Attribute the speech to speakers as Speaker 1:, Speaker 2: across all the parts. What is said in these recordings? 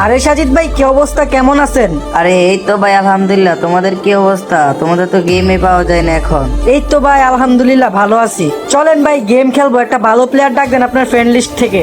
Speaker 1: আরে সাজিদ ভাই, কি অবস্থা, কেমন আছেন?
Speaker 2: আরে এই তো ভাই আলহামদুলিল্লাহ। তোমাদের কি অবস্থা? তোমাদের তো গেমে পাওয়া যায় না এখন।
Speaker 1: এই তো ভাই আলহামদুলিল্লাহ ভালো আছি। চলেন ভাই গেম খেলবো, একটা ভালো প্লেয়ার ডাক দেন আপনার ফ্রেন্ড লিস্ট থেকে।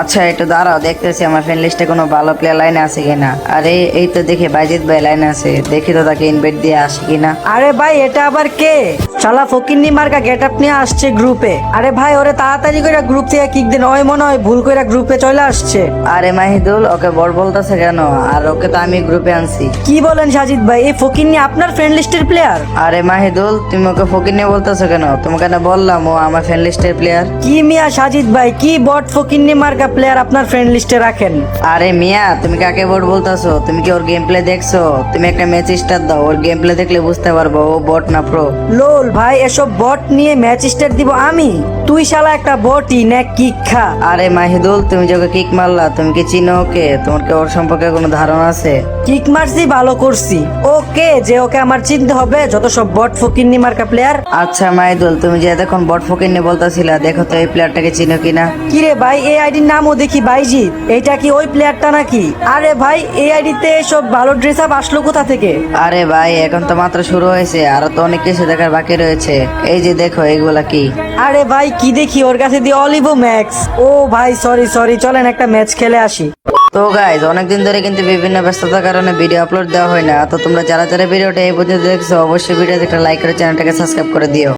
Speaker 2: আচ্ছা একটু দাঁড়াও, দেখতেছি আমার ফ্রেন্ড লিস্টে কোনো ভালো প্লেয়ার লাইনে আছে কিনা। আরে এই তো দেখি বাইজিৎ ভাই লাইনে আছে, দেখি তো তাকে ইনভাইট দিয়ে আসি কিনা।
Speaker 1: আরে ভাই এটা আবার কে? শালা ফকিন্নি মার্কা গেট আপ নিয়ে আসছে গ্রুপে। আরে ভাই ওরে তাড়াতাড়ি করে গ্রুপ থেকে কিক দেন, ওই মনে হয় ভুল করে গ্রুপে চলে আসছে।
Speaker 2: আরে মাহিদুল, ওকে বড় বলতেছে কেন? আর ওকে তো আমি গ্রুপে আনছি।
Speaker 1: কি বলেন সাজিদ ভাই, এই ফকিন্নি আপনার ফ্রেন্ড লিস্টের প্লেয়ার?
Speaker 2: আরে মাহিদুল, তুমি ওকে ফকির নিয়ে বলতেছো কেন? তোমাকে না বললাম ও আমার ফ্রেন্ড লিস্টের প্লেয়ার।
Speaker 1: কি মিয়া সাজিদ ভাই, কি বট ফকিন্নি মার্কা প্লেয়ার আপনার ফ্রেন্ড লিস্টে রাখেন?
Speaker 2: আরে মিয়া, তুমি কাকে বট বলতেছো? তুমি কি ওর গেম প্লে দেখছো? তুমি একটা ম্যাচ স্টার্ট দাও, ওর গেম প্লে দেখলে বুঝতে পারবো ও বট না প্রো।
Speaker 1: লোল ভাই, এসব বট নিয়ে ম্যাচ স্টার্ট দিব আমি? তুই শালা একটা বটই না, কিক খা।
Speaker 2: আরে মাহিদুল, তুমি যে ওকে কিক মারলা, তুমি কি চিনো ওকে? তোমার কি ওর সম্পর্কে কোনো ধারণা আছে?
Speaker 1: কিক মারছি, ভালো করছি। ওকে যে ওকে আমার চিনতে হবে, যত সব বট ফকিন্নি মার্কা প্লেয়ার।
Speaker 2: আচ্ছা মাহিদুল, তুমি যে এতক্ষণ বট ফকির নিয়ে বলতেছিলা, দেখো তো এই প্লেয়ারটাকে চিনো কিনা।
Speaker 1: কিরে ভাই, এই আইডির নামও দেখি বাইজিৎ, এইটা কি ওই প্লেয়ারটা নাকি? আরে ভাই এই আইডিতে সব ভালো ড্রেস আপ আসলো কোথা থেকে?
Speaker 2: আরে ভাই, এখন তো মাত্র শুরু হয়েছে, আরো তো অনেক কিছু দেখার বাকি রয়েছে। এই যে দেখো এগুলা কি।
Speaker 1: আরে ভাই কি দেখি, ওর কাছে দিয়ে অলিভো ম্যাক্স। ও ভাই সরি সরি, চলেন একটা ম্যাচ খেলে আসি।
Speaker 2: তো গাইজ, অনেকদিন ধরে কিন্তু বিভিন্ন ব্যস্ততার কারণে ভিডিও আপলোড দেওয়া হয় না। তো তোমরা যারা যারা ভিডিওটা এই পর্যন্ত দেখছো, অবশ্যই ভিডিওতে একটা লাইক করে চ্যানেলটাকে সাবস্ক্রাইব করে দিও।